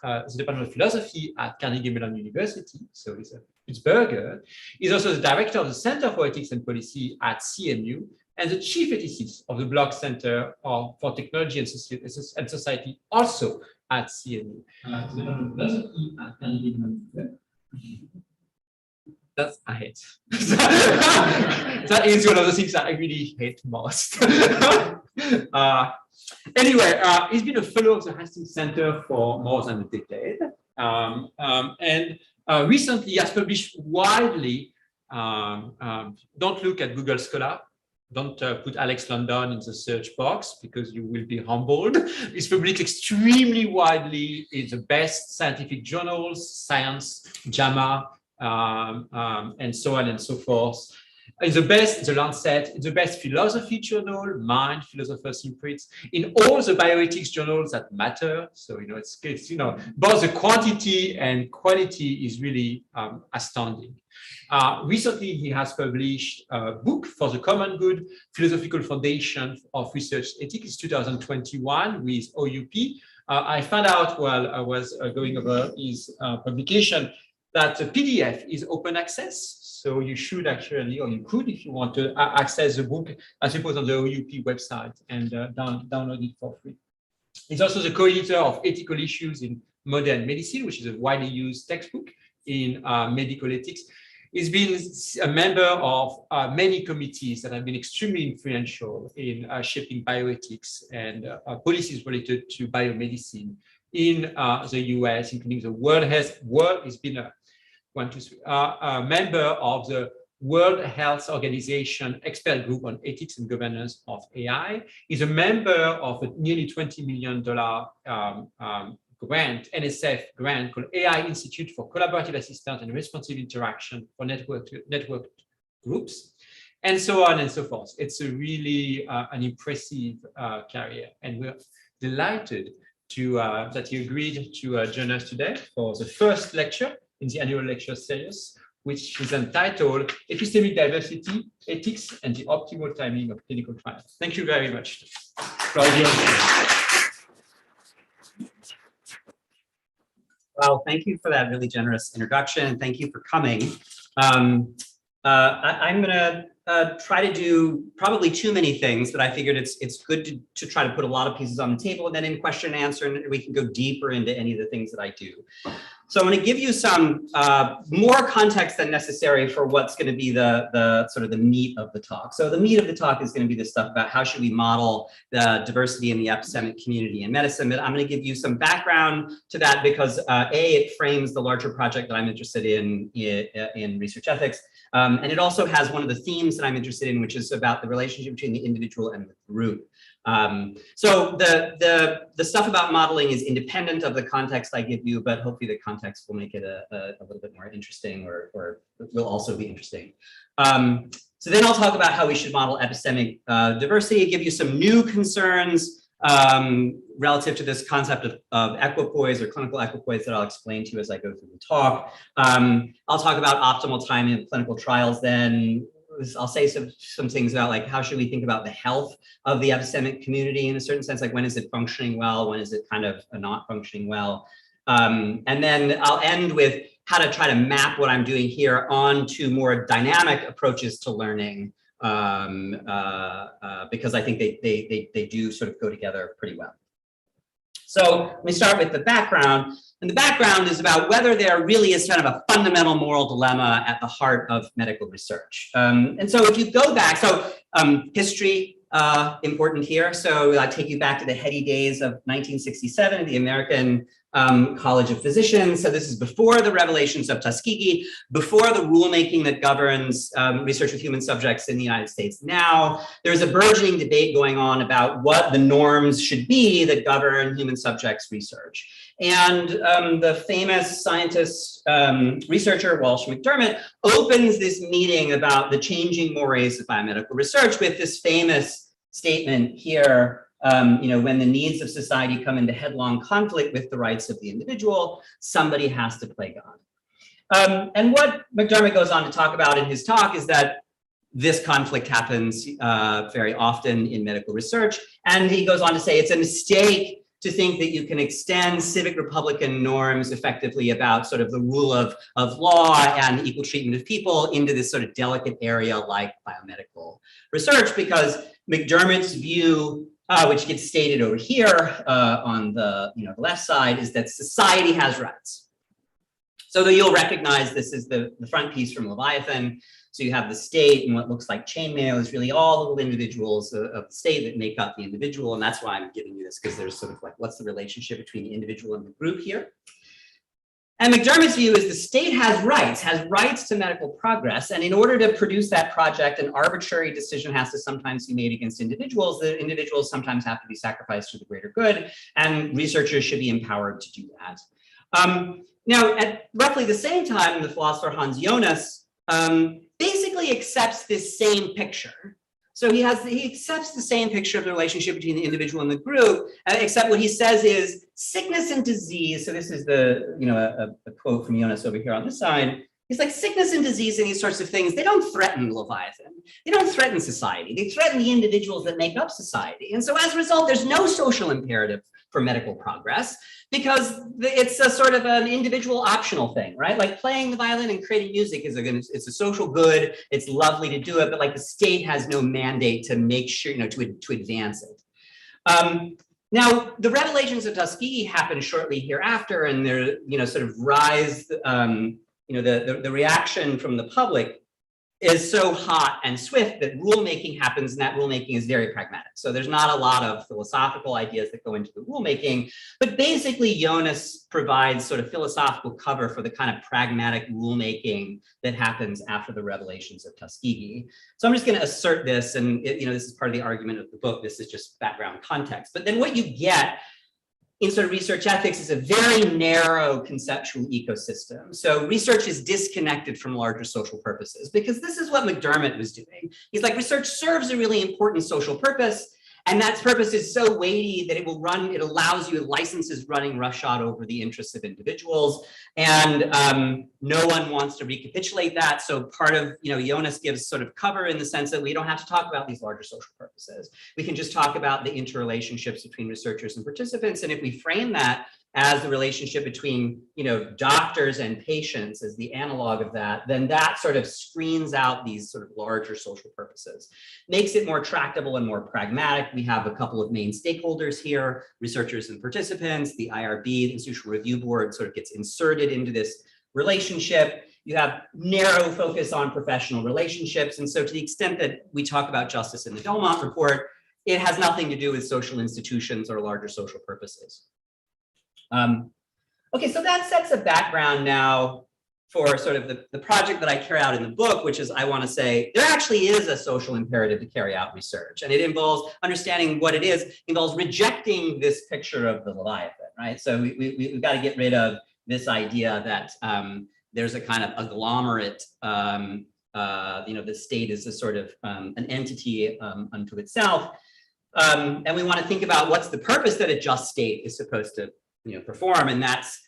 the Department of Philosophy at Carnegie Mellon University, so he's a Pittsburgher. He's also the director of the Center for Ethics and Policy at CMU, and the chief ethicist of the Block Center for Technology and Society, also at CMU. That's I hate. That is one of the things that I really hate most. Anyway, he's been a fellow of the Hastings Center for more than a decade, and recently he has published widely. Don't look at Google Scholar. Don't put Alex London in the search box because you will be humbled. It's published extremely widely in the best scientific journals, Science, JAMA, and so on and so forth. It's the best in the Lancet, it's the best philosophy journal, Mind, Philosophers in Print, in all the bioethics journals that matter. So, it's both the quantity and quality is really astounding. Recently, he has published a book for the common good, Philosophical Foundation of Research Ethics, 2021 with OUP. I found out while I was going over his publication that the PDF is open access. So you should actually, or you could, if you want to access the book, I suppose, on the OUP website and download it for free. He's also the co-editor of Ethical Issues in Modern Medicine, which is a widely used textbook in medical ethics. He's been a member of many committees that have been extremely influential in shaping bioethics and policies related to biomedicine in the US, including the World Health. He's been a member of the World Health Organization expert group on ethics and governance of AI. He's a member of a nearly $20 million grant, NSF grant called AI Institute for Collaborative Assistance and Responsive Interaction for Network Groups, and so on and so forth. It's a really an impressive career, and we're delighted to that he agreed to join us today for the first lecture in the annual lecture series, which is entitled Epistemic Diversity, Ethics, and the Optimal Timing of Clinical Trials. Thank you very much. Well, thank you for that really generous introduction. Thank you for coming. I'm going to try to do probably too many things, but I figured it's good to try to put a lot of pieces on the table, and then in question and answer, and we can go deeper into any of the things that I do. So I'm going to give you some more context than necessary for what's going to be the sort of the meat of the talk. So the meat of the talk is going to be the stuff about how should we model the diversity in the epistemic community in medicine. But I'm going to give you some background to that because it frames the larger project that I'm interested in research ethics. And it also has one of the themes that I'm interested in, which is about the relationship between the individual and the group. So the stuff about modeling is independent of the context I give you, but hopefully the context will make it a little bit more interesting, or will also be interesting. So then I'll talk about how we should model epistemic diversity, give you some new concerns relative to this concept of equipoise or clinical equipoise that I'll explain to you as I go through the talk. I'll talk about optimal timing of clinical trials then. I'll say some things about like how should we think about the health of the epistemic community in a certain sense, like when is it functioning well, when is it kind of not functioning well. And then I'll end with how to try to map what I'm doing here onto more dynamic approaches to learning, because I think they do sort of go together pretty well. So let me start with the background. And the background is about whether there really is kind of a fundamental moral dilemma at the heart of medical research. And so if you go back, so history, important here. So I take you back to the heady days of 1967, the American College of Physicians. So this is before the revelations of Tuskegee, before the rulemaking that governs research with human subjects in the United States. Now, there's a burgeoning debate going on about what the norms should be that govern human subjects research. And the famous scientist, researcher, Walsh McDermott, opens this meeting about the changing mores of biomedical research with this famous statement here, when the needs of society come into headlong conflict with the rights of the individual, somebody has to play God. And what McDermott goes on to talk about in his talk is that this conflict happens very often in medical research. And he goes on to say it's a mistake to think that you can extend civic republican norms effectively about sort of the rule of law and equal treatment of people into this sort of delicate area like biomedical research, because McDermott's view, which gets stated over here on the left side, is that society has rights. So that you'll recognize this is the front piece from Leviathan. So you have the state, and what looks like chainmail is really all the little individuals of the state that make up the individual. And that's why I'm giving you this, because there's sort of like, what's the relationship between the individual and the group here? And McDermott's view is the state has rights to medical progress. And in order to produce that project, an arbitrary decision has to sometimes be made against individuals. The individuals sometimes have to be sacrificed for the greater good, and researchers should be empowered to do that. Now, at roughly the same time, the philosopher Hans Jonas basically accepts this same picture. So he accepts the same picture of the relationship between the individual and the group, except what he says is sickness and disease. So this is a quote from Jonas over here on this side. He's like, sickness and disease and these sorts of things, they don't threaten Leviathan. They don't threaten society. They threaten the individuals that make up society. And so as a result, there's no social imperative for medical progress, because it's a sort of an individual optional thing, right? Like playing the violin and creating music it's a social good. It's lovely to do it, but like the state has no mandate to make sure, to advance it. Now, the revelations of Tuskegee happen shortly hereafter, and they're, sort of rise, the reaction from the public is so hot and swift that rulemaking happens, and that rulemaking is very pragmatic. So there's not a lot of philosophical ideas that go into the rulemaking, but basically Jonas provides sort of philosophical cover for the kind of pragmatic rulemaking that happens after the revelations of Tuskegee. So I'm just going to assert this, and this is part of the argument of the book. This is just background context. But then what you get in sort of research ethics is a very narrow conceptual ecosystem. So research is disconnected from larger social purposes, because this is what McDermott was doing. He's like, research serves a really important social purpose, and that purpose is so weighty that it allows you licenses running roughshod over the interests of individuals. And no one wants to recapitulate that. So part of, Jonas gives sort of cover in the sense that we don't have to talk about these larger social purposes. We can just talk about the interrelationships between researchers and participants. And if we frame that as the relationship between, doctors and patients as the analog of that, then that sort of screens out these sort of larger social purposes, makes it more tractable and more pragmatic. We have a couple of main stakeholders here, researchers and participants. The IRB, the Institutional Review Board, sort of gets inserted into this relationship. You have narrow focus on professional relationships. And so to the extent that we talk about justice in the Delmont report, it has nothing to do with social institutions or larger social purposes. Okay, so that sets a background now for sort of the project that I carry out in the book, which is, I want to say there actually is a social imperative to carry out research, and it involves understanding what it is, involves rejecting this picture of the Leviathan, right? So we've got to get rid of this idea that there's a kind of agglomerate, the state is a sort of an entity unto itself, and we want to think about what's the purpose that a just state is supposed to perform, and that's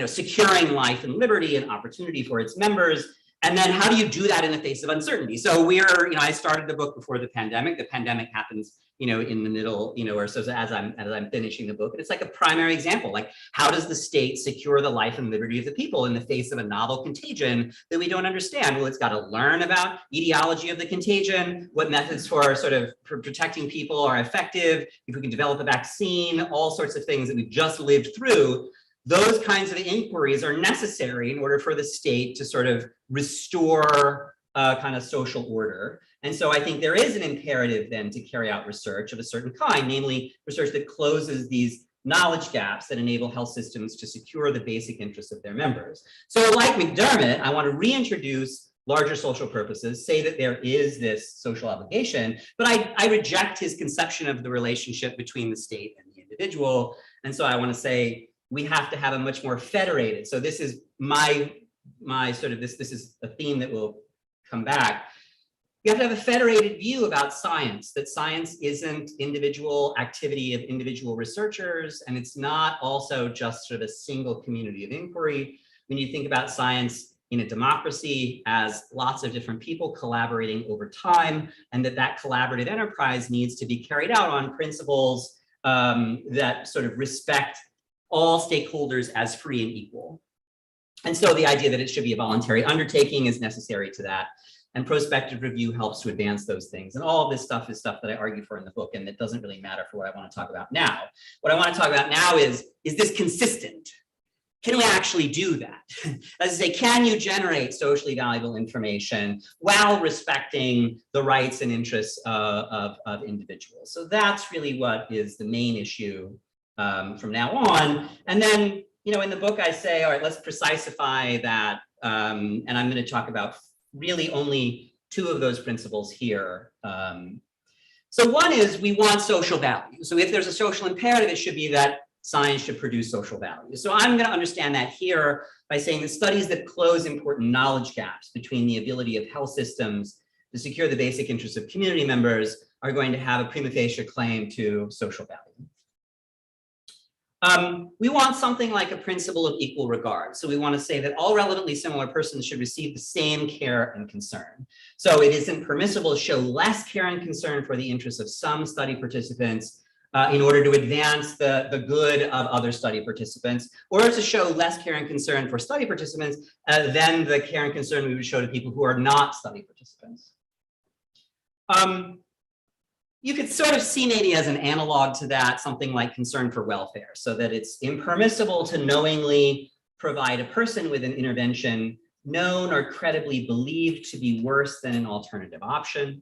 securing life and liberty and opportunity for its members. And then how do you do that in the face of uncertainty? So I started the book before the pandemic. The pandemic happens, in the middle, or so as I'm finishing the book. And it's like a primary example, like how does the state secure the life and liberty of the people in the face of a novel contagion that we don't understand? Well, it's got to learn about etiology of the contagion, what methods for protecting people are effective, if we can develop a vaccine, all sorts of things that we've just lived through. Those kinds of inquiries are necessary in order for the state to sort of restore kind of social order. And so I think there is an imperative then to carry out research of a certain kind, namely research that closes these knowledge gaps that enable health systems to secure the basic interests of their members. So like McDermott, I want to reintroduce larger social purposes, say that there is this social obligation, but I reject his conception of the relationship between the state and the individual. And so I want to say, we have to have a much more federated. So this is my sort of, this is a theme that will come back. You have to have a federated view about science, that science isn't individual activity of individual researchers, and it's not also just sort of a single community of inquiry. When you think about science in a democracy as lots of different people collaborating over time, and that collaborative enterprise needs to be carried out on principles that sort of respect all stakeholders as free and equal. And so the idea that it should be a voluntary undertaking is necessary to that. And prospective review helps to advance those things. And all of this stuff is stuff that I argue for in the book, and it doesn't really matter for what I want to talk about now. What I want to talk about now is this consistent? Can we actually do that? As I say, can you generate socially valuable information while respecting the rights and interests of individuals? So that's really what is the main issue from now on. And then, you know, in the book I say, all right, let's precisify that. And I'm going to talk about really only two of those principles here. So one is we want social value. So if there's a social imperative, it should be that science should produce social value. So I'm going to understand that here by saying that studies that close important knowledge gaps between the ability of health systems to secure the basic interests of community members are going to have a prima facie claim to social value. We want something like a principle of equal regard. So we want to say that all relevantly similar persons should receive the same care and concern. So it isn't permissible to show less care and concern for the interests of some study participants in order to advance the good of other study participants, or to show less care and concern for study participants than the care and concern we would show to people who are not study participants. You could sort of see maybe as an analog to that something like concern for welfare, so that it's impermissible to knowingly provide a person with an intervention known or credibly believed to be worse than an alternative option.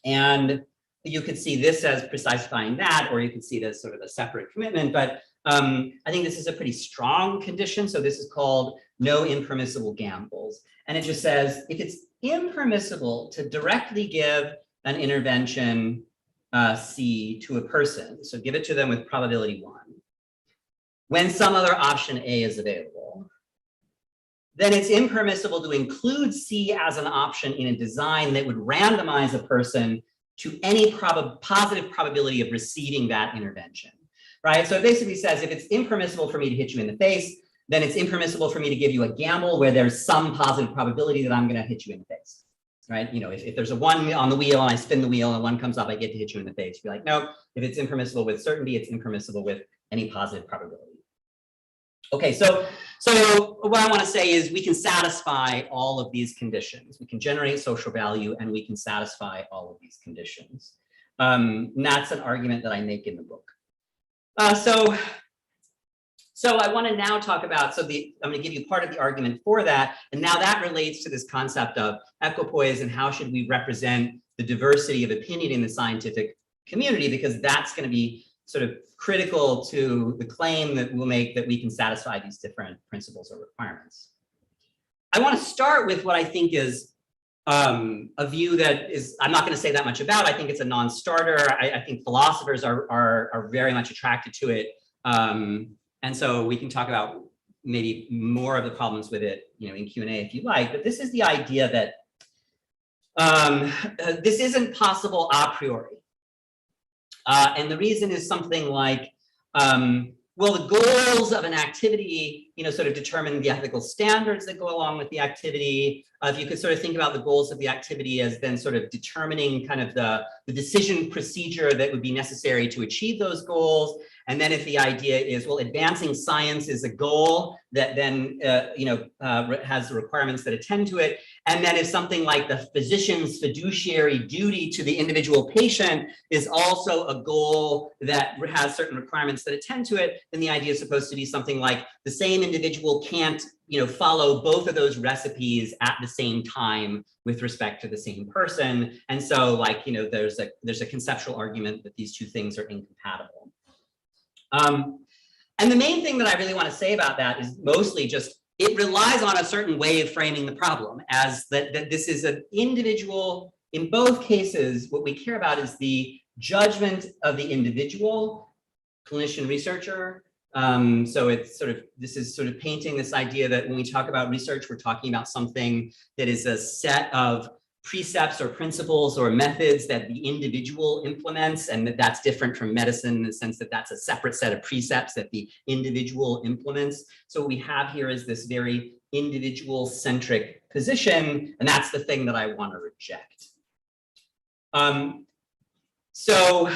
And you could see this as precisifying that, or you could see it as sort of a separate commitment. But I think this is a pretty strong condition. So this is called no impermissible gambles. And it just says, if it's impermissible to directly give an intervention C to a person, so give it to them with probability 1, when some other option A is available, then it's impermissible to include C as an option in a design that would randomize a person to any positive probability of receiving that intervention, right? So it basically says if it's impermissible for me to hit you in the face, then it's impermissible for me to give you a gamble where there's some positive probability that I'm going to hit you in the face, right? You know, if there's a 1 on the wheel and I spin the wheel and 1 comes up, I get to hit you in the face. You're like, no, if it's impermissible with certainty, it's impermissible with any positive probability. Okay, so what I want to say is we can satisfy all of these conditions. We can generate social value and we can satisfy all of these conditions. And that's an argument that I make in the book. So I want to now talk about, I'm going to give you part of the argument for that. And now that relates to this concept of equipoise and how should we represent the diversity of opinion in the scientific community, because that's going to be sort of critical to the claim that we'll make that we can satisfy these different principles or requirements. I want to start with what I think is a view that is, I'm not going to say that much about. I think it's a non-starter. I think philosophers are very much attracted to it. And so we can talk about maybe more of the problems with it, you know, in Q&A if you like. But this is the idea that this isn't possible a priori. And the reason is something like, well, the goals of an activity, you know, sort of determine the ethical standards that go along with the activity. If you could sort of think about the goals of the activity as then sort of determining kind of the decision procedure that would be necessary to achieve those goals. And then if the idea is, well, advancing science is a goal that then, you know, has the requirements that attend to it. And then if something like the physician's fiduciary duty to the individual patient is also a goal that has certain requirements that attend to it, then the idea is supposed to be something like the same individual can't, you know, follow both of those recipes at the same time with respect to the same person. And so, like, you know, there's a conceptual argument that these two things are incompatible. And the main thing that I really want to say about that is mostly just it relies on a certain way of framing the problem as that this is an individual. In both cases, what we care about is the judgment of the individual clinician researcher. So it's sort of, this is sort of painting this idea that when we talk about research, we're talking about something that is a set of precepts or principles or methods that the individual implements, and that's different from medicine in the sense that that's a separate set of precepts that the individual implements. So what we have here is this very individual-centric position, and that's the thing that I want to reject. So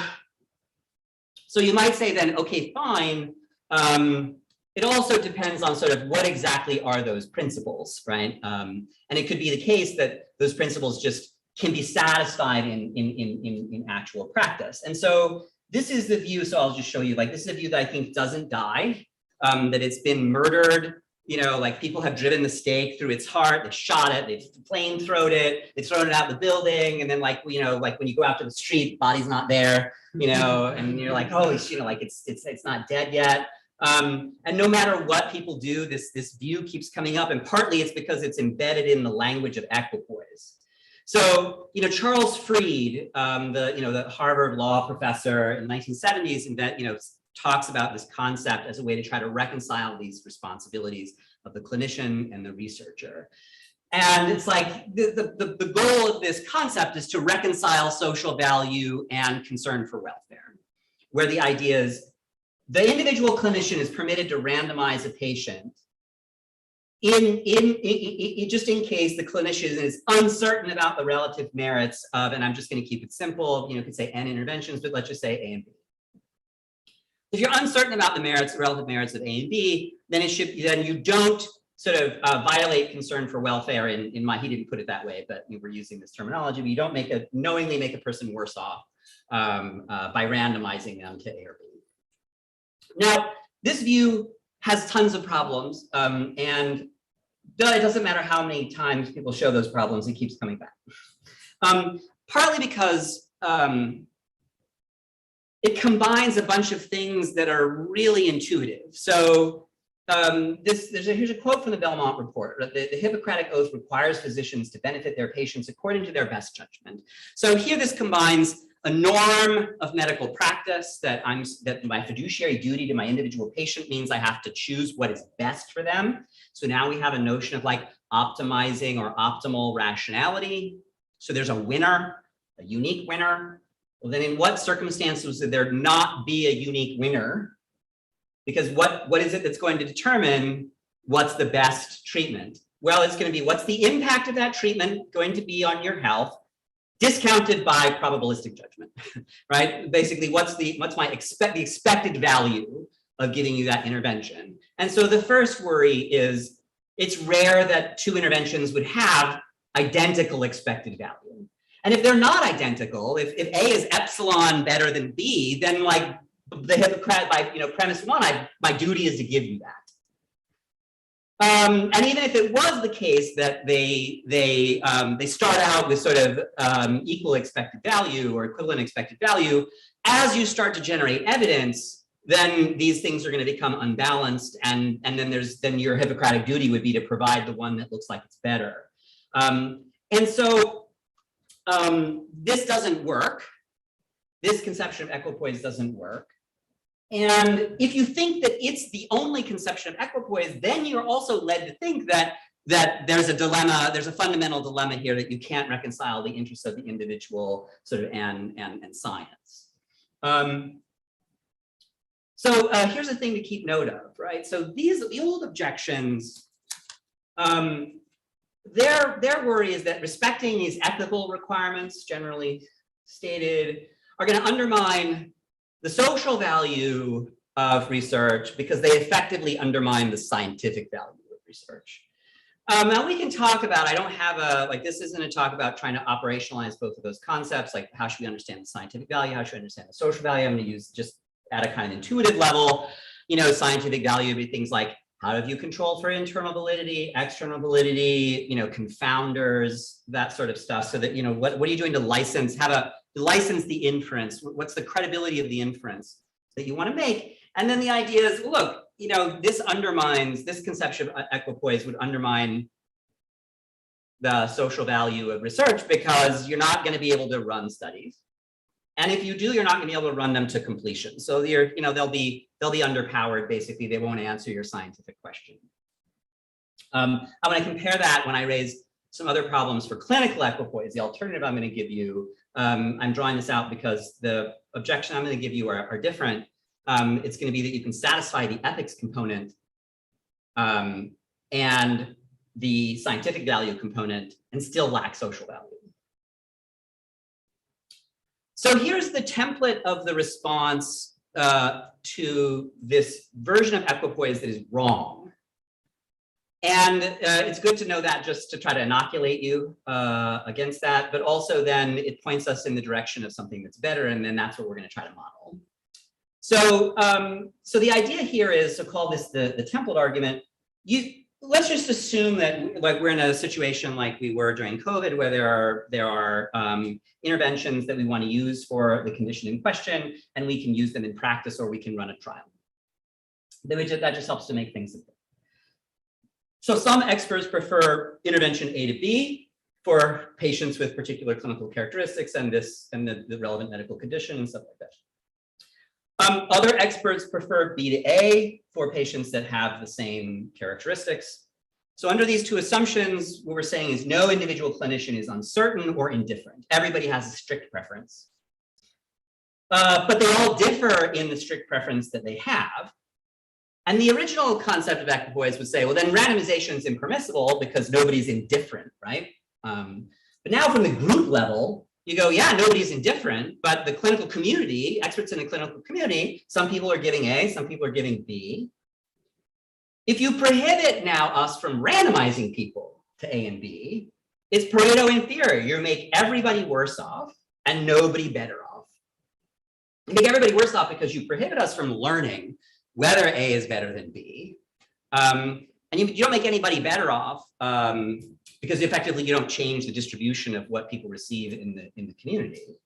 So you might say then, okay, fine. It also depends on sort of what exactly are those principles, right? And it could be the case that those principles just can be satisfied in actual practice. And so this is the view, so I'll just show you, like, this is a view that I think doesn't die, that it's been murdered, you know, like people have driven the stake through its heart, they've shot it, they've flamethrowed it, they've thrown it out the building, and then, like, you know, like when you go out to the street, the body's not there, you know, and you're like, oh, you know, like it's not dead yet. And no matter what people do, this view keeps coming up, and partly it's because it's embedded in the language of equipoise. So, you know, Charles Fried, the Harvard law professor in the 1970s, talks about this concept as a way to try to reconcile these responsibilities of the clinician and the researcher. And it's like the goal of this concept is to reconcile social value and concern for welfare, where the idea is the individual clinician is permitted to randomize a patient just in case the clinician is uncertain about the relative merits of, and I'm just going to keep it simple, you know, could say N interventions, but let's just say A and B. If you're uncertain about the relative merits of A and B, then you don't sort of violate concern for welfare he didn't put it that way, but we're using this terminology, but you don't knowingly make a person worse off by randomizing them to A or B. Now, this view has tons of problems, and it doesn't matter how many times people show those problems, it keeps coming back. Partly because it combines a bunch of things that are really intuitive. So here's a quote from the Belmont report. The Hippocratic Oath requires physicians to benefit their patients according to their best judgment. So here this combines a norm of medical practice that my fiduciary duty to my individual patient means I have to choose what is best for them. So now we have a notion of like optimizing or optimal rationality. So there's a winner, a unique winner. Well, then in what circumstances would there not be a unique winner? Because what is it that's going to determine what's the best treatment? Well, it's going to be what's the impact of that treatment going to be on your health, discounted by probabilistic judgment, right? Basically, what's the expected value of giving you that intervention? And so the first worry is it's rare that two interventions would have identical expected value. And if they're not identical, if A is epsilon better than B, then like the Hippocratic, by premise one, my duty is to give you that. And even if it was the case that they start out with sort of equal expected value or equivalent expected value, as you start to generate evidence, then these things are going to become unbalanced, and then your Hippocratic duty would be to provide the one that looks like it's better. And so this doesn't work. This conception of equipoise doesn't work. And if you think that it's the only conception of equipoise, then you're also led to think that there's a dilemma, there's a fundamental dilemma here that you can't reconcile the interests of the individual sort of and science. So here's the thing to keep note of, right? So the old objections, their worry is that respecting these ethical requirements, generally stated, are going to undermine the social value of research because they effectively undermine the scientific value of research. Now we can talk about, I don't have this isn't a talk about trying to operationalize both of those concepts, like how should we understand the scientific value, how should we understand the social value. I'm going to use just at a kind of intuitive level, scientific value would be things like how have you controlled for internal validity, external validity, confounders, that sort of stuff. So that, what are you doing to license the inference? What's the credibility of the inference that you want to make? And then the idea is, look, this conception of equipoise would undermine the social value of research because you're not going to be able to run studies. And if you do, you're not going to be able to run them to completion. So they'll be underpowered, basically. They won't answer your scientific question. I'm going to compare that when I raise some other problems for clinical equipoise. The alternative I'm going to give you, I'm drawing this out because the objection I'm going to give you are different. It's going to be that you can satisfy the ethics component and the scientific value component and still lack social value. So here's the template of the response to this version of equipoise that is wrong. And it's good to know that, just to try to inoculate you against that, but also then it points us in the direction of something that's better, and then that's what we're going to try to model. So, so the idea here is to call this the template argument. Let's just assume that, like, we're in a situation like we were during COVID, where there are interventions that we want to use for the condition in question, and we can use them in practice, or we can run a trial. That just helps to make things simple. So some experts prefer intervention A to B for patients with particular clinical characteristics and the relevant medical condition and stuff like that. Other experts prefer B to A for patients that have the same characteristics. So under these two assumptions, what we're saying is no individual clinician is uncertain or indifferent. Everybody has a strict preference. But they all differ in the strict preference that they have. And the original concept of equipoise would say, well, then randomization is impermissible because nobody's indifferent, right? But now from the group level, you go, yeah, nobody's indifferent, but the clinical community, experts in the clinical community, some people are giving A, some people are giving B. If you prohibit now us from randomizing people to A and B, it's Pareto inferior. You make everybody worse off and nobody better off. You make everybody worse off because you prohibit us from learning whether A is better than B. And you don't make anybody better off because effectively you don't change the distribution of what people receive in the community.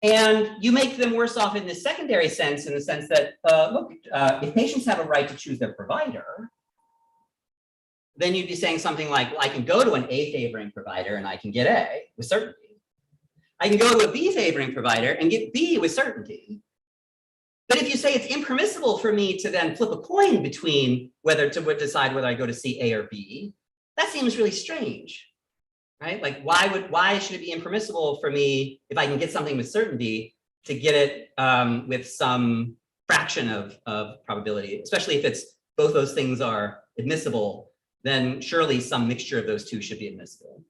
And you make them worse off in the secondary sense, in the sense that, look, if patients have a right to choose their provider, then you'd be saying something like, well, I can go to an A favoring provider and I can get A with certainty. I can go to a B favoring provider and get B with certainty. But if you say it's impermissible for me to then flip a coin between whether to decide whether I go to see A or B, that seems really strange, right? Like, why should it be impermissible for me, if I can get something with certainty, to get it with some fraction of probability, especially if it's both those things are admissible, then surely some mixture of those two should be admissible.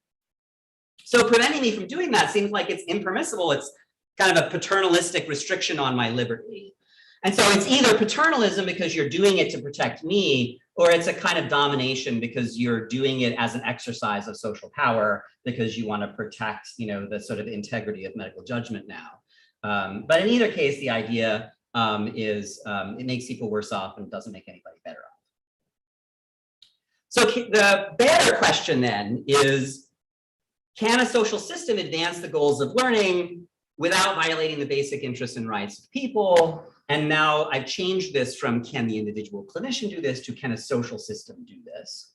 So preventing me from doing that seems like it's impermissible. It's kind of a paternalistic restriction on my liberty. And so it's either paternalism because you're doing it to protect me, or it's a kind of domination because you're doing it as an exercise of social power because you want to protect, you know, the sort of integrity of medical judgment now. But in either case, the idea is it makes people worse off and doesn't make anybody better off. So the better question then is, can a social system advance the goals of learning without violating the basic interests and rights of people? And now I've changed this from can the individual clinician do this to can a social system do this?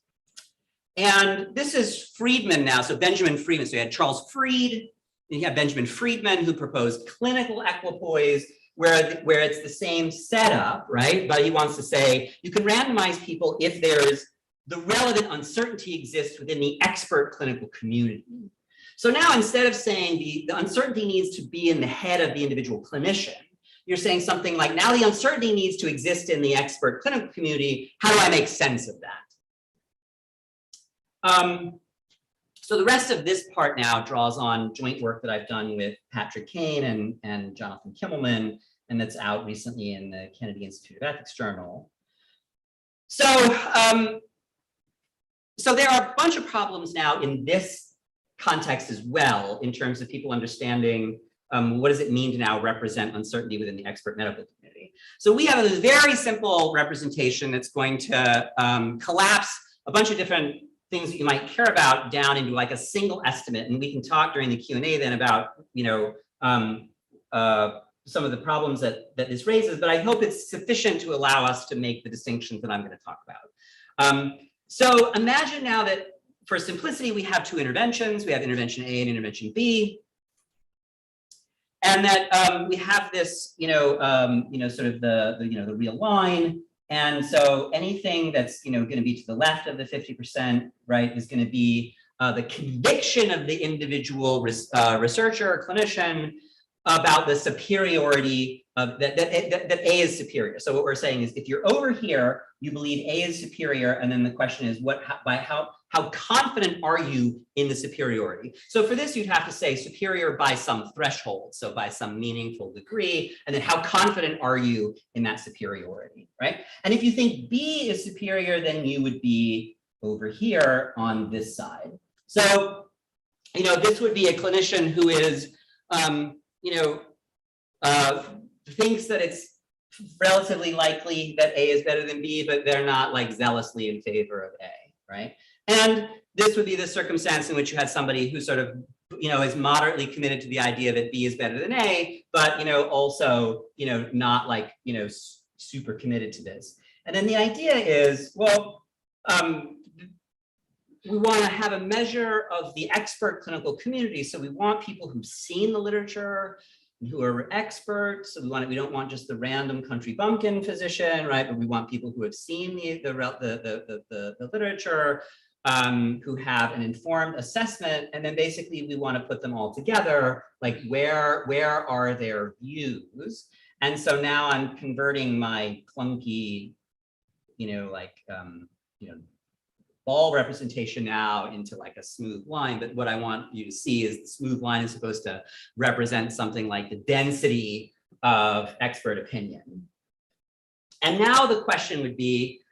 And this is Friedman now, so Benjamin Friedman. So you had Charles Fried, and you have Benjamin Friedman, who proposed clinical equipoise, where it's the same setup, right? But he wants to say you can randomize people if there's the relevant uncertainty exists within the expert clinical community. So now instead of saying the uncertainty needs to be in the head of the individual clinician, you're saying something like, now the uncertainty needs to exist in the expert clinical community. How do I make sense of that? So the rest of this part now draws on joint work that I've done with Patrick Kane and Jonathan Kimmelman, and that's out recently in the Kennedy Institute of Ethics Journal. So, so there are a bunch of problems now in this context as well, in terms of people understanding what does it mean to now represent uncertainty within the expert medical community. So we have a very simple representation that's going to collapse a bunch of different things that you might care about down into like a single estimate. And we can talk during the Q&A then about, you know, some of the problems that this raises, but I hope it's sufficient to allow us to make the distinctions that I'm going to talk about. So imagine now that for simplicity, we have two interventions. We have intervention A and intervention B. And that we have this, sort of the real line. And so anything that's, going to be to the left of the 50%, right, is going to be the conviction of the individual researcher or clinician. about the superiority of that A is superior. So what we're saying is if you're over here, you believe A is superior, and then the question is how confident are you in the superiority? So for this, you'd have to say superior by some threshold, so by some meaningful degree, and then how confident are you in that superiority, right? And if you think B is superior, then you would be over here on this side. So, you know, this would be a clinician who is, thinks that it's relatively likely that A is better than B, but they're not like zealously in favor of A, right? And this would be the circumstance in which you had somebody who sort of, is moderately committed to the idea that B is better than A, but, also, not like, super committed to this. And then the idea is, well, we want to have a measure of the expert clinical community. So we want people who've seen the literature, who are experts. So we don't want just the random country bumpkin physician, right? But we want people who have seen the literature, who have an informed assessment, and then basically we want to put them all together. Like where are their views? And so now I'm converting my clunky, ball representation now into like a smooth line, but what I want you to see is the smooth line is supposed to represent something like the density of expert opinion. And now the question would be,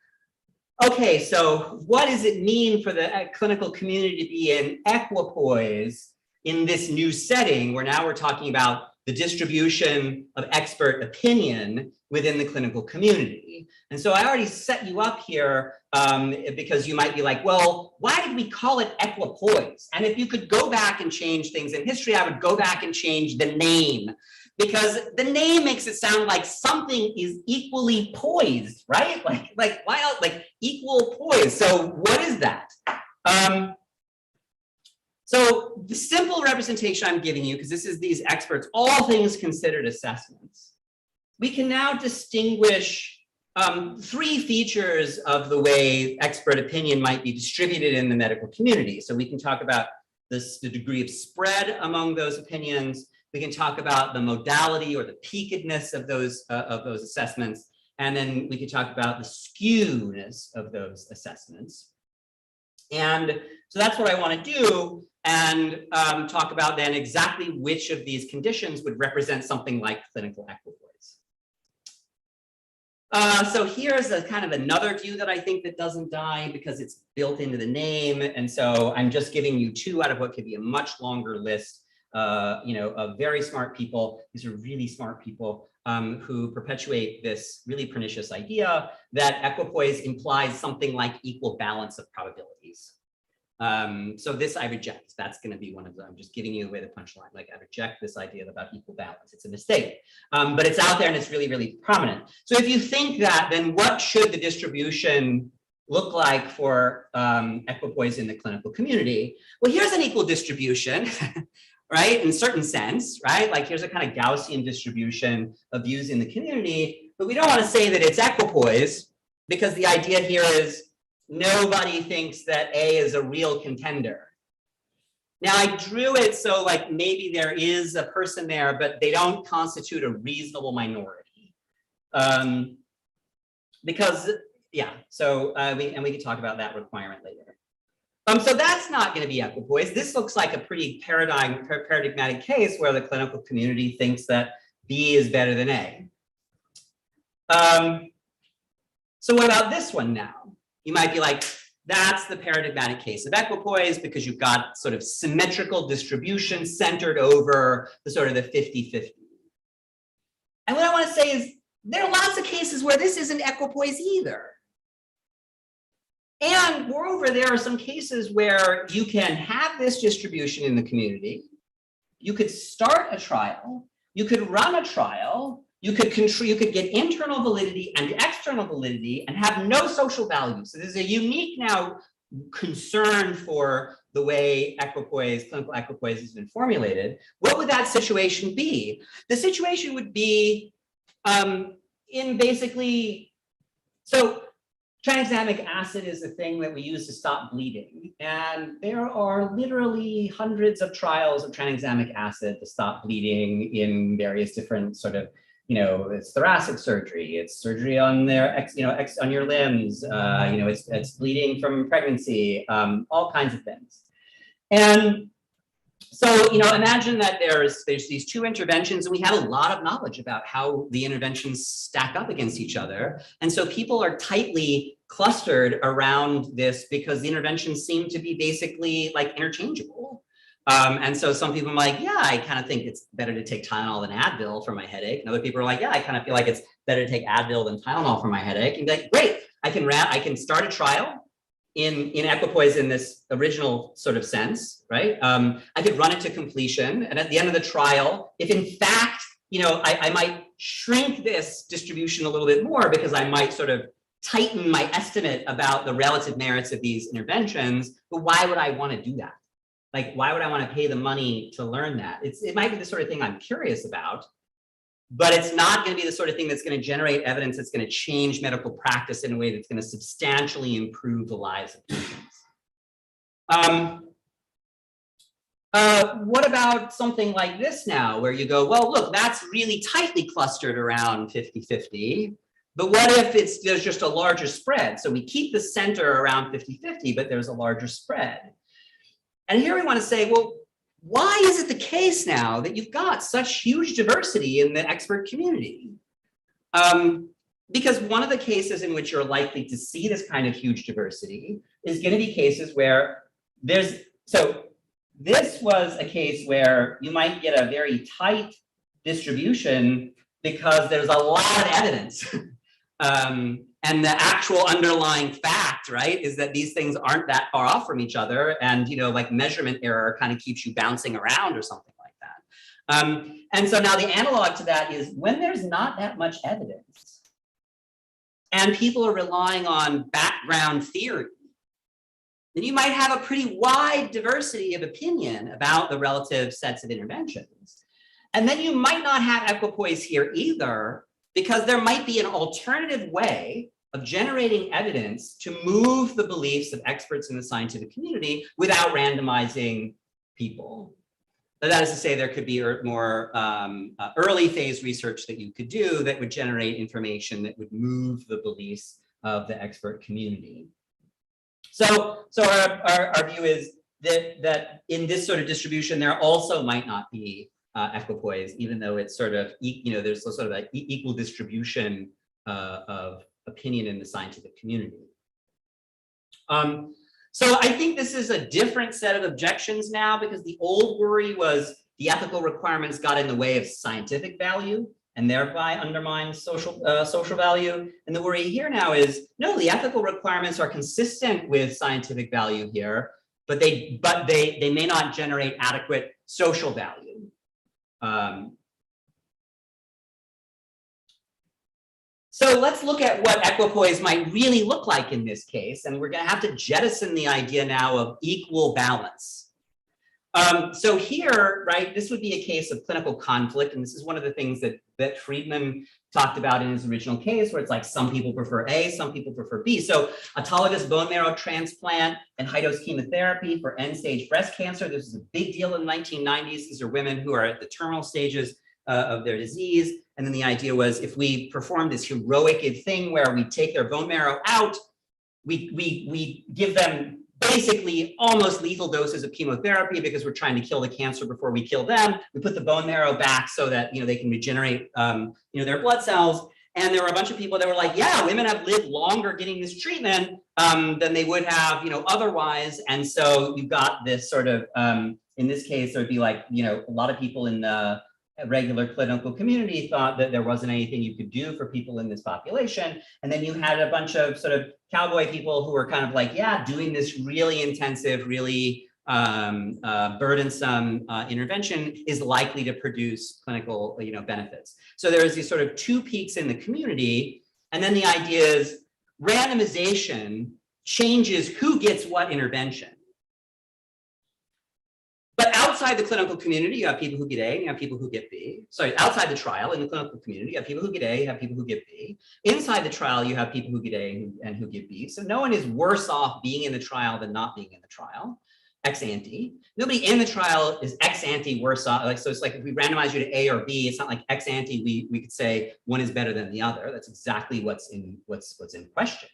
okay, so what does it mean for the clinical community to be in equipoise in this new setting where now we're talking about the distribution of expert opinion within the clinical community? And so I already set you up here because you might be like, well, why did we call it equipoise? And if you could go back and change things in history, I would go back and change the name, because the name makes it sound like something is equally poised, right? Like why else? Like equal poise. So what is that? So the simple representation I'm giving you, because this is these experts, all things considered assessments, we can now distinguish three features of the way expert opinion might be distributed in the medical community. So we can talk about the degree of spread among those opinions. We can talk about the modality or the peakedness of those assessments. And then we can talk about the skewness of those assessments. And so that's what I want to do, and talk about then exactly which of these conditions would represent something like clinical equipoise. So here's a kind of another view that I think that doesn't die because it's built into the name. And so I'm just giving you two out of what could be a much longer list, of very smart people. These are really smart people who perpetuate this really pernicious idea that equipoise implies something like equal balance of probabilities. So this I reject. That's going to be one of them. I'm just giving you away the punchline. Like, I reject this idea about equal balance. It's a mistake, but it's out there and it's really, really prominent. So if you think that, then what should the distribution look like for equipoise in the clinical community? Well, here's an equal distribution, right? In a certain sense, right? Like here's a kind of Gaussian distribution of views in the community, but we don't want to say that it's equipoise because the idea here is nobody thinks that A is a real contender. Now I drew it so like maybe there is a person there, but they don't constitute a reasonable minority. Because, yeah, so we can talk about that requirement later. So that's not going to be equipoise. This looks like a pretty paradigmatic case where the clinical community thinks that B is better than A. So what about this one now? You might be like, that's the paradigmatic case of equipoise because you've got sort of symmetrical distribution centered over the sort of the 50-50. And what I want to say is there are lots of cases where this isn't equipoise either. And moreover, there are some cases where you can have this distribution in the community. You could start a trial. You could run a trial. You could get internal validity and external validity and have no social value. So there's a unique now concern for the way equipoise, clinical equipoise has been formulated. What would that situation be? The situation would be in basically, so tranexamic acid is the thing that we use to stop bleeding. And there are literally hundreds of trials of tranexamic acid to stop bleeding in various different sort of, it's thoracic surgery, it's surgery on their, on your limbs, it's bleeding from pregnancy, all kinds of things. And so, imagine that there's these two interventions, and we have a lot of knowledge about how the interventions stack up against each other. And so people are tightly clustered around this because the interventions seem to be basically like interchangeable. And so some people are like, yeah, I kind of think it's better to take Tylenol than Advil for my headache. And other people are like, yeah, I kind of feel like it's better to take Advil than Tylenol for my headache. And be like, great, I can start a trial in equipoise in this original sort of sense, right? I could run it to completion, and at the end of the trial, if in fact, I might shrink this distribution a little bit more because I might sort of tighten my estimate about the relative merits of these interventions, but why would I want to do that? Like, why would I want to pay the money to learn that? It might be the sort of thing I'm curious about, but it's not going to be the sort of thing that's going to generate evidence that's going to change medical practice in a way that's going to substantially improve the lives of patients. What about something like this now, where you go, well, look, that's really tightly clustered around 50-50, but what if there's just a larger spread? So we keep the center around 50-50, but there's a larger spread. And here we want to say, well, why is it the case now that you've got such huge diversity in the expert community? Because one of the cases in which you're likely to see this kind of huge diversity is going to be cases where so this was a case where you might get a very tight distribution because there's a lot of evidence. And the actual underlying fact, right, is that these things aren't that far off from each other, and like measurement error kind of keeps you bouncing around or something like that. And so now the analog to that is when there's not that much evidence, and people are relying on background theory, then you might have a pretty wide diversity of opinion about the relative sets of interventions. And then you might not have equipoise here either, because there might be an alternative way of generating evidence to move the beliefs of experts in the scientific community without randomizing people. That is to say, there could be more early phase research that you could do that would generate information that would move the beliefs of the expert community. So our view is that in this sort of distribution, there also might not be equipoise, even though it's sort of, there's a sort of an equal distribution of opinion in the scientific community. So I think this is a different set of objections now, because the old worry was the ethical requirements got in the way of scientific value and thereby undermine social value. And the worry here now is, no, the ethical requirements are consistent with scientific value here, but they may not generate adequate social value. So let's look at what equipoise might really look like in this case. And we're going to have to jettison the idea now of equal balance. So here, right, this would be a case of clinical conflict. And this is one of the things that Friedman talked about in his original case, where it's like some people prefer A, some people prefer B. So autologous bone marrow transplant and high-dose chemotherapy for end-stage breast cancer. This is a big deal in the 1990s. These are women who are at the terminal stages of their disease. And then the idea was, if we perform this heroic thing where we take their bone marrow out, we give them basically almost lethal doses of chemotherapy because we're trying to kill the cancer before we kill them. We put the bone marrow back so that they can regenerate their blood cells. And there were a bunch of people that were like, yeah, women have lived longer getting this treatment than they would have otherwise. And so you've got this sort of in this case, there'd be like a lot of people in the regular clinical community thought that there wasn't anything you could do for people in this population. And then you had a bunch of sort of cowboy people who were kind of like, yeah, doing this really intensive, really burdensome intervention is likely to produce clinical benefits. So there's these sort of two peaks in the community. And then the idea is randomization changes who gets what intervention. But outside the clinical community, you have people who get A and you have people who get B. Sorry, outside the trial, in the clinical community, you have people who get A, you have people who get B. Inside the trial, you have people who get A and who get B. So no one is worse off being in the trial than not being in the trial, ex ante. Nobody in the trial is ex ante worse off. Like, so it's like if we randomize you to A or B, it's not like ex ante we could say one is better than the other. That's exactly what's in question.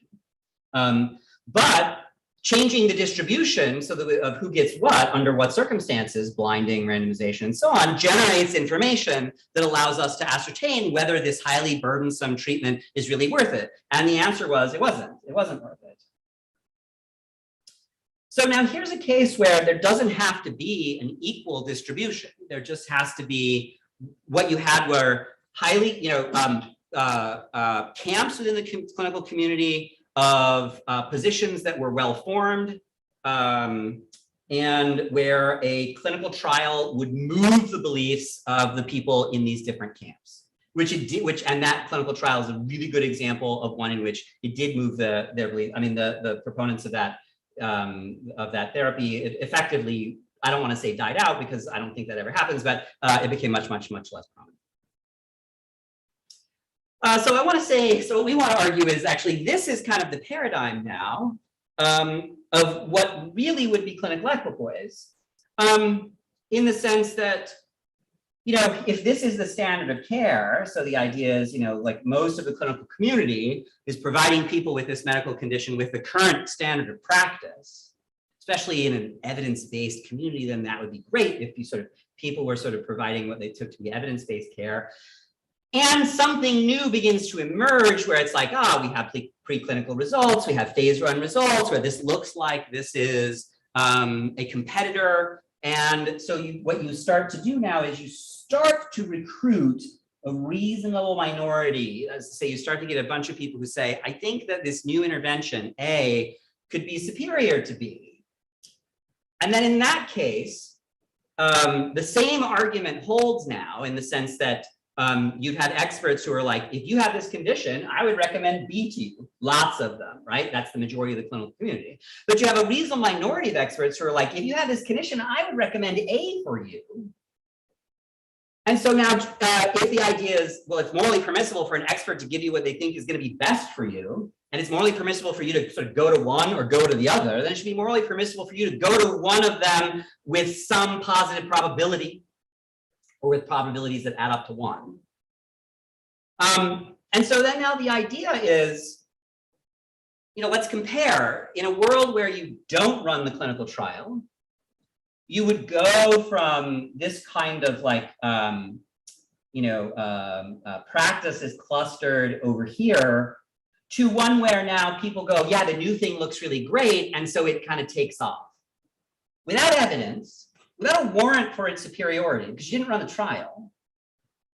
But changing the distribution so that of who gets what under what circumstances, blinding, randomization, and so on, generates information that allows us to ascertain whether this highly burdensome treatment is really worth it. And the answer was it wasn't worth it. So now here's a case where there doesn't have to be an equal distribution. There just has to be what you had were highly, camps within the clinical community of positions that were well formed, and where a clinical trial would move the beliefs of the people in these different camps, and that clinical trial is a really good example of one in which it did move their belief. I mean, the proponents of that therapy, it effectively, I don't want to say died out because I don't think that ever happens, but it became much less prominent. So I want to say, so what we want to argue is actually this is kind of the paradigm now of what really would be clinical equipoise, in the sense that, if this is the standard of care, so the idea is, like most of the clinical community is providing people with this medical condition with the current standard of practice, especially in an evidence-based community, then that would be great if people were providing what they took to be evidence-based care. And something new begins to emerge where it's like, we have preclinical results, we have phase run results, where this looks like this is a competitor. And so what you start to do now is you start to recruit a reasonable minority. As to say, you start to get a bunch of people who say, I think that this new intervention, A, could be superior to B. And then in that case, the same argument holds now in the sense that you've had experts who are like, if you have this condition, I would recommend B to you. Lots of them, right? That's the majority of the clinical community. But you have a reasonable minority of experts who are like, if you have this condition, I would recommend A for you. And so now, if the idea is, well, it's morally permissible for an expert to give you what they think is going to be best for you, and it's morally permissible for you to go to one or go to the other, then it should be morally permissible for you to go to one of them with some positive probability, or with probabilities that add up to 1. And so then now the idea is, let's compare. In a world where you don't run the clinical trial, you would go from this kind of like, practice is clustered over here to one where now people go, yeah, the new thing looks really great. And so it kind of takes off without evidence, without a warrant for its superiority, because you didn't run the trial.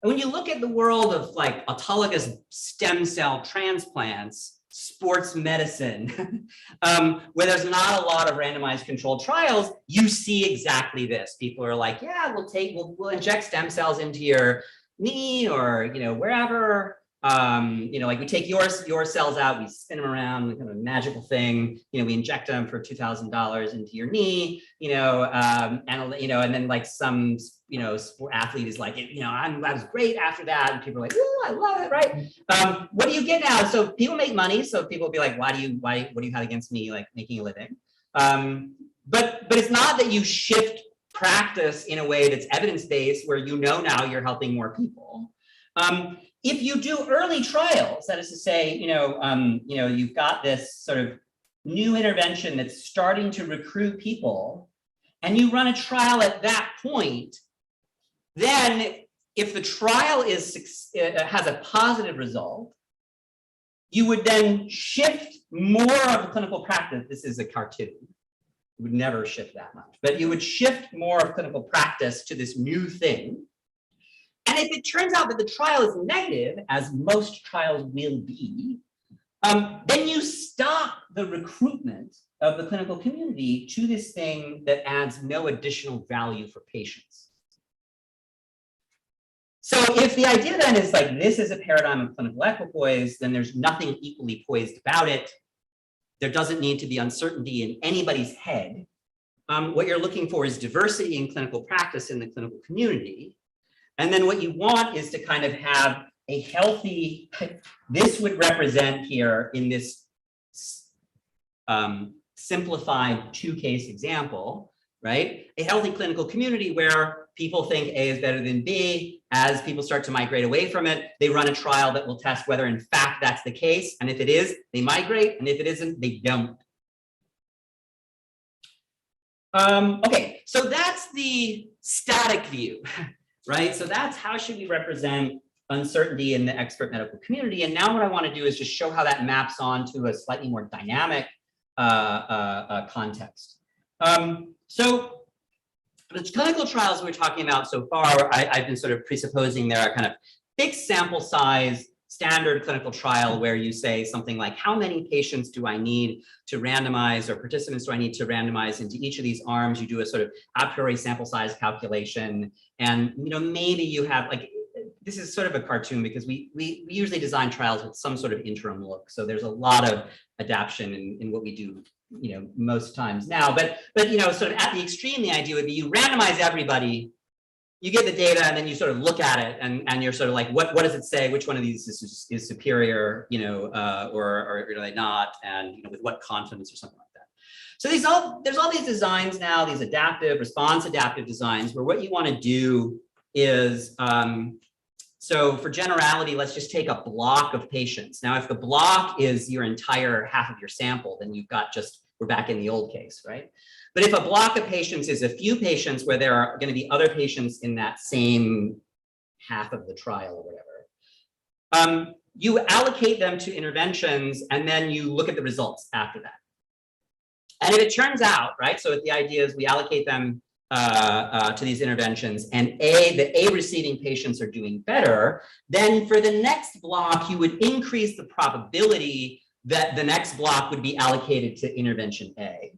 And when you look at the world of like autologous stem cell transplants, sports medicine, where there's not a lot of randomized controlled trials, you see exactly this. People are like, yeah, we'll inject stem cells into your knee or, wherever. Like we take your cells out, we spin them around, we kind of a magical thing, we inject them for $2,000 into your knee, and then like some, sport athlete is like, I was great after that. And people are like, ooh, I love it, right? What do you get now? So people make money. So people will be like, what do you have against me, like making a living? But it's not that you shift practice in a way that's evidence-based where now you're helping more people. If you do early trials, that is to say, you've got this sort of new intervention that's starting to recruit people, and you run a trial at that point, then if the trial has a positive result, you would then shift more of the clinical practice. This is a cartoon. You would never shift that much, but you would shift more of clinical practice to this new thing. And if it turns out that the trial is negative, as most trials will be, then you stop the recruitment of the clinical community to this thing that adds no additional value for patients. So if the idea then is like, this is a paradigm of clinical equipoise, then there's nothing equally poised about it. There doesn't need to be uncertainty in anybody's head. what you're looking for is diversity in clinical practice in the clinical community. And then what you want is to kind of have a healthy, this would represent here in this simplified two-case example, right? A healthy clinical community where people think A is better than B. As people start to migrate away from it, they run a trial that will test whether in fact that's the case. And if it is, they migrate. And if it isn't, they don't. Okay, so that's the static view, right? So that's how should we represent uncertainty in the expert medical community. And now what I want to do is just show how that maps onto a slightly more dynamic context. So the clinical trials we're talking about so far, I've been sort of presupposing there are kind of fixed sample size, standard clinical trial where you say something like, how many patients do I need to randomize, or participants do I need to randomize into each of these arms? You do a sort of a priori sample size calculation. And, you know, maybe you have like, this is sort of a cartoon because we usually design trials with some sort of interim look. So there's a lot of adaptation in what we do, you know, most times now, but you know, sort of at the extreme, the idea would be you randomize everybody, you get the data, and then you sort of look at it, and you're sort of like, what does it say? Which one of these is superior, you know, or are they not? And you know, with what confidence or something like that. So there's all these designs now, these adaptive, response adaptive designs, where what you want to do is, so for generality, let's just take a block of patients. Now, if the block is your entire half of your sample, then you've got just, we're back in the old case, right? But if a block of patients is a few patients where there are going to be other patients in that same half of the trial or whatever, you allocate them to interventions and then you look at the results after that. And if it turns out, right, so if the idea is we allocate them to these interventions and the A receiving patients are doing better, then for the next block, you would increase the probability that the next block would be allocated to intervention A.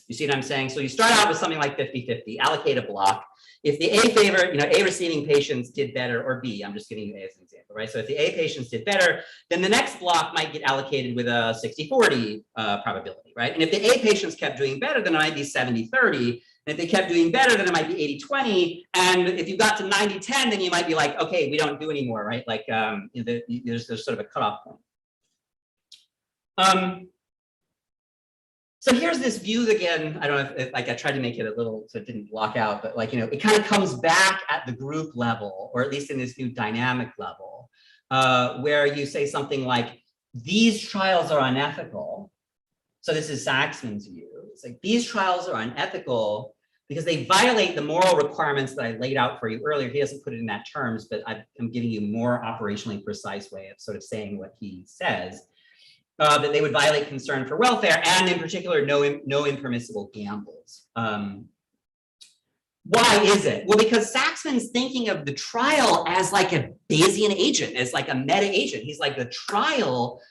You see what I'm saying? So you start out with something like 50-50, allocate a block. If the A receiving patients did better, or B, I'm just giving you A as an example, right? So if the A patients did better, then the next block might get allocated with a 60-40 probability, right? And if the A patients kept doing better, then it might be 70-30. And if they kept doing better, then it might be 80-20. And if you got to 90-10, then you might be like, okay, we don't do anymore, right? Like there's sort of a cutoff point. So here's this view again. I don't know if like I tried to make it a little so it didn't block out, but like, you know, it kind of comes back at the group level, or at least in this new dynamic level, where you say something like, these trials are unethical. So this is Saxman's view. It's like, these trials are unethical because they violate the moral requirements that I laid out for you earlier. He doesn't put it in that terms, but I'm giving you a more operationally precise way of sort of saying what he says. That they would violate concern for welfare, and in particular, no impermissible gambles. Why is it? Well, because Saxman's thinking of the trial as like a Bayesian agent, as like a meta agent. He's like, the trial,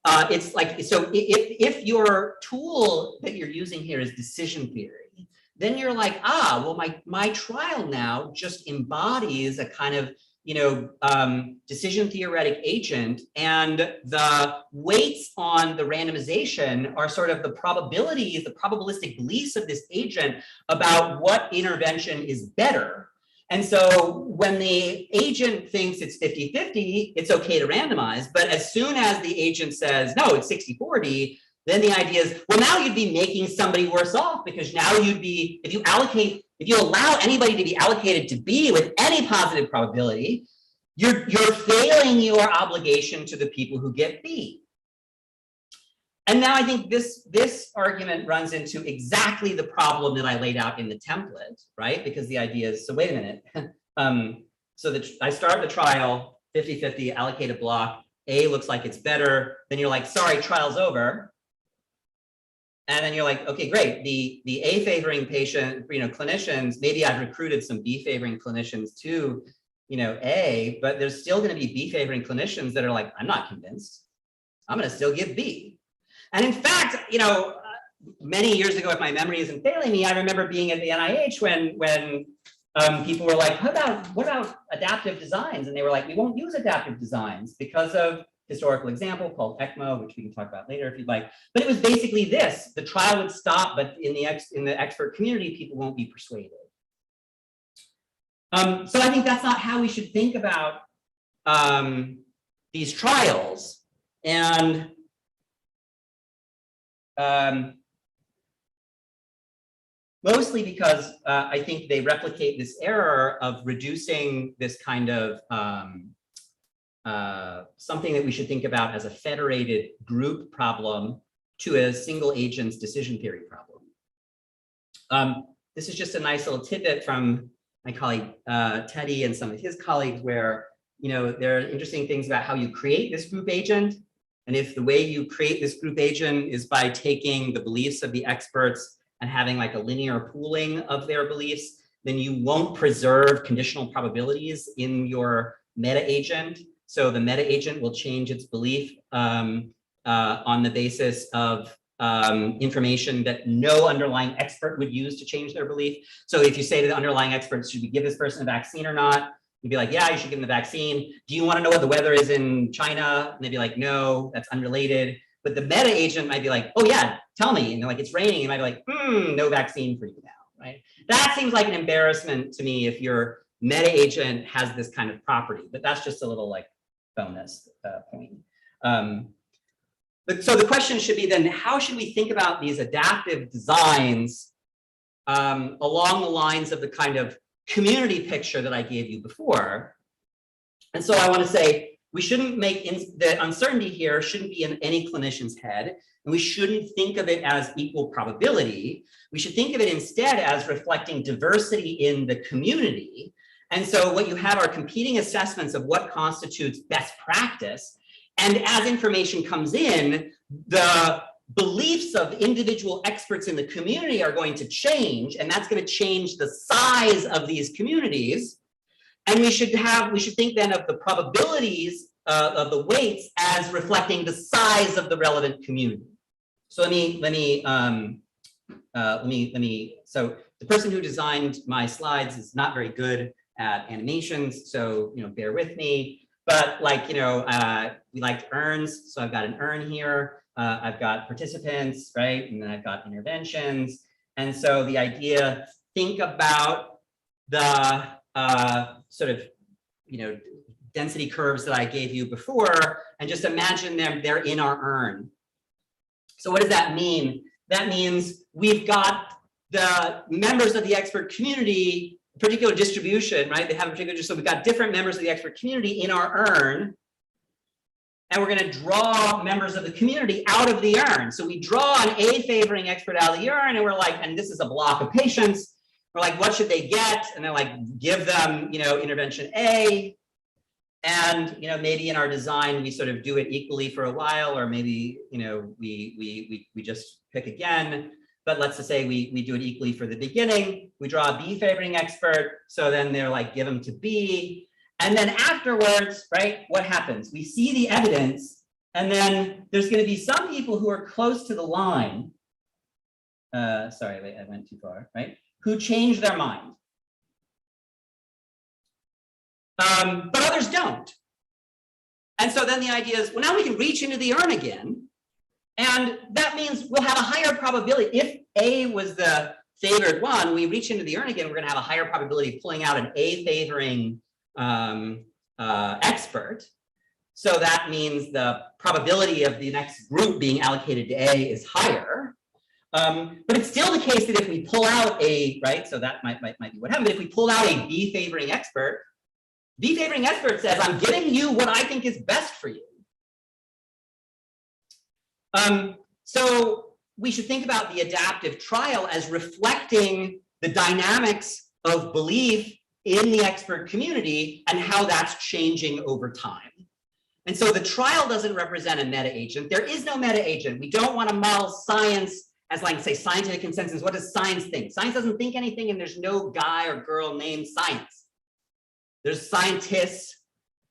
it's like, so if your tool that you're using here is decision theory, then you're like, well, my trial now just embodies a kind of, you know, decision theoretic agent, and the weights on the randomization are sort of the probabilities, the probabilistic beliefs of this agent about what intervention is better. And so when the agent thinks it's 50-50, it's okay to randomize. But as soon as the agent says, no, it's 60-40, then the idea is, well, now you'd be making somebody worse off, because now you'd be, if you allow anybody to be allocated to B with any positive probability, you're failing your obligation to the people who get B. And now I think this argument runs into exactly the problem that I laid out in the template, right? Because the idea is, so wait a minute. So that I start the trial, 50-50, allocate a block, A looks like it's better. Then you're like, sorry, trial's over. And then you're like, okay, great. The A favoring patient, you know, clinicians, maybe I've recruited some B favoring clinicians to, you know, A, but there's still going to be B favoring clinicians that are like, I'm not convinced. I'm going to still give B. And in fact, you know, many years ago, if my memory isn't failing me, I remember being at the NIH when people were like, what about adaptive designs? And they were like, we won't use adaptive designs because of historical example called ECMO, which we can talk about later if you'd like. But it was basically this: the trial would stop, but in the expert community, people won't be persuaded. So I think that's not how we should think about these trials. And mostly because I think they replicate this error of reducing this kind of something that we should think about as a federated group problem to a single agent's decision theory problem. This is just a nice little tidbit from my colleague Teddy and some of his colleagues, where there are interesting things about how you create this group agent. And if the way you create this group agent is by taking the beliefs of the experts and having like a linear pooling of their beliefs, then you won't preserve conditional probabilities in your meta agent. So the meta agent will change its belief on the basis of information that no underlying expert would use to change their belief. So if you say to the underlying experts, should we give this person a vaccine or not? You'd be like, yeah, you should give them the vaccine. Do you want to know what the weather is in China? And they'd be like, no, that's unrelated. But the meta agent might be like, oh yeah, tell me. And they're like, it's raining. You might be like, no vaccine for you now, right? That seems like an embarrassment to me if your meta agent has this kind of property, but that's just a little like bonus point. So the question should be then, how should we think about these adaptive designs along the lines of the kind of community picture that I gave you before? And so I want to say, we shouldn't make the uncertainty here shouldn't be in any clinician's head, and we shouldn't think of it as equal probability. We should think of it instead as reflecting diversity in the community. And so what you have are competing assessments of what constitutes best practice. And as information comes in, the beliefs of individual experts in the community are going to change, and that's going to change the size of these communities. And we should think then of the probabilities of the weights as reflecting the size of the relevant community. So so the person who designed my slides is not very good at animations, so bear with me. But like we liked urns, so I've got an urn here. I've got participants, right? And then I've got interventions. And so the idea, think about the sort of, density curves that I gave you before, and just imagine they're in our urn. So what does that mean? That means we've got the members of the expert community, particular distribution, right? They have a particular, so we've got different members of the expert community in our urn. And we're going to draw members of the community out of the urn. So we draw an A favoring expert out of the urn, and we're like, and this is a block of patients. We're like, what should they get? And they're like, give them, intervention A. And, maybe in our design, we sort of do it equally for a while, or maybe, we just pick again. But let's just say we do it equally for the beginning. We draw a B favoring expert. So then they're like, give them to B. And then afterwards, right, what happens? We see the evidence, and then there's going to be some people who are close to the line. Sorry, wait, I went too far, right? Who change their mind. But others don't. And so then the idea is, well, now we can reach into the urn again. And that means we'll have a higher probability. If A was the favored one, we reach into the urn again, we're going to have a higher probability of pulling out an A favoring expert. So that means the probability of the next group being allocated to A is higher. But it's still the case that if we pull out a, right, so that might be what happened. But if we pull out a B favoring expert, B favoring expert says, I'm giving you what I think is best for you. So we should think about the adaptive trial as reflecting the dynamics of belief in the expert community and how that's changing over time. And so the trial doesn't represent a meta agent. There is no meta agent. We don't want to model science as like, say, scientific consensus. What does science think? Science doesn't think anything, and there's no guy or girl named science. There's scientists.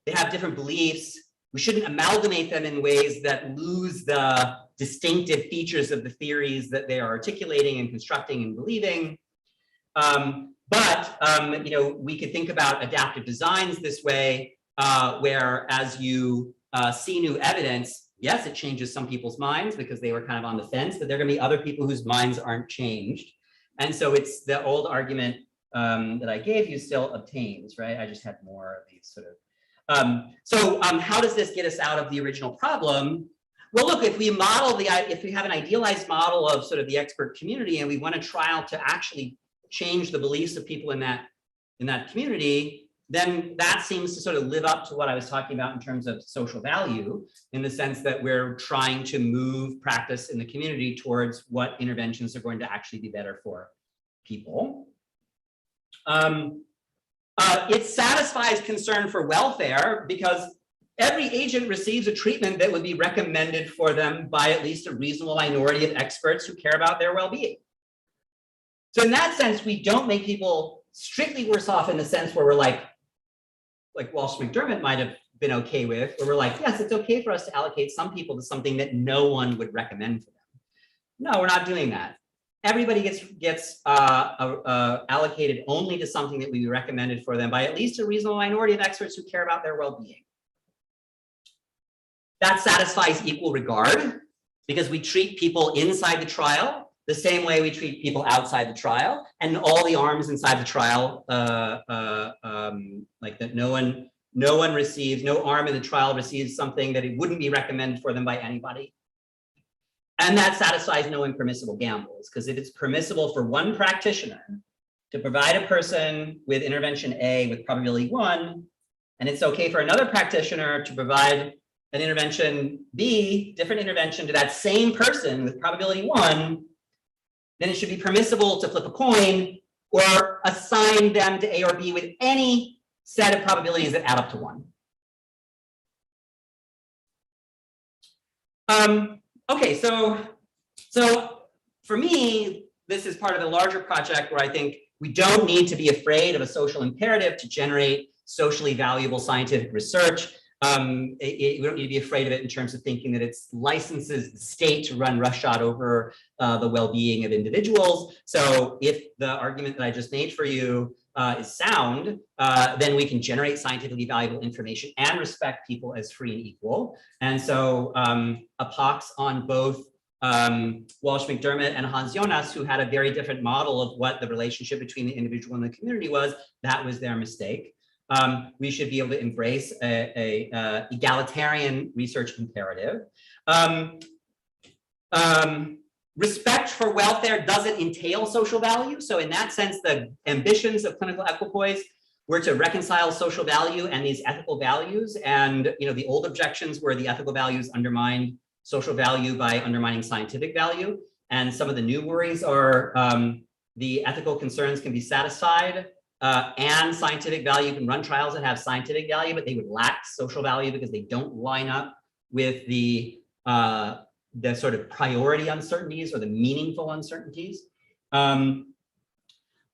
They have different beliefs. We shouldn't amalgamate them in ways that lose the distinctive features of the theories that they are articulating and constructing and believing. We could think about adaptive designs this way, where as you see new evidence, yes, it changes some people's minds because they were kind of on the fence, but there are going to be other people whose minds aren't changed. And so it's the old argument that I gave you still obtains, right? I just had more of these sort of. How does this get us out of the original problem? Well, look, if we have an idealized model of sort of the expert community and we want a trial to actually change the beliefs of people in that community, then that seems to sort of live up to what I was talking about in terms of social value, in the sense that we're trying to move practice in the community towards what interventions are going to actually be better for people. It satisfies concern for welfare because every agent receives a treatment that would be recommended for them by at least a reasonable minority of experts who care about their well-being. So in that sense, we don't make people strictly worse off in the sense where we're like Walsh McDermott might have been okay with, where we're like, yes, it's okay for us to allocate some people to something that no one would recommend for them. No, we're not doing that. Everybody gets allocated only to something that would be recommended for them by at least a reasonable minority of experts who care about their well-being. That satisfies equal regard because we treat people inside the trial the same way we treat people outside the trial, and all the arms inside the trial, like that no arm in the trial receives something that it wouldn't be recommended for them by anybody. And that satisfies no impermissible gambles, because if it's permissible for one practitioner to provide a person with intervention A with probability 1, and it's okay for another practitioner to provide an intervention B, different intervention to that same person with probability 1, then it should be permissible to flip a coin or assign them to A or B with any set of probabilities that add up to 1. Okay, so for me, this is part of a larger project where I think we don't need to be afraid of a social imperative to generate socially valuable scientific research. We don't need to be afraid of it in terms of thinking that it licenses the state to run roughshod over the well-being of individuals. So if the argument that I just made for you is sound, then we can generate scientifically valuable information and respect people as free and equal. And so a pox on both Walsh McDermott and Hans Jonas, who had a very different model of what the relationship between the individual and the community was, that was their mistake. We should be able to embrace a egalitarian research imperative. Respect for welfare doesn't entail social value. So in that sense, the ambitions of clinical equipoise were to reconcile social value and these ethical values. And the old objections were the ethical values undermined social value by undermining scientific value. And some of the new worries are the ethical concerns can be satisfied and scientific value can run trials that have scientific value, but they would lack social value because they don't line up with the sort of priority uncertainties or the meaningful uncertainties. But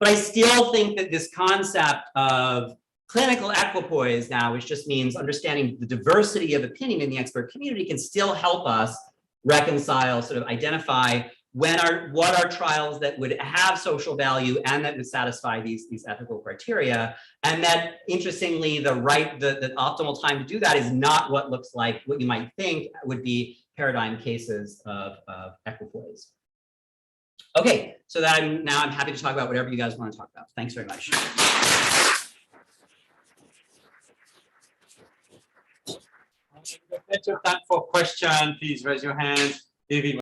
I still think that this concept of clinical equipoise now, which just means understanding the diversity of opinion in the expert community, can still help us reconcile, sort of identify what are trials that would have social value and that would satisfy these ethical criteria. And that, interestingly, the optimal time to do that is not what looks like what you might think would be paradigm cases of equipoise. Okay, so that I'm happy to talk about whatever you guys want to talk about. Thanks very much. Plenty of time for questions. Please raise your hand. David.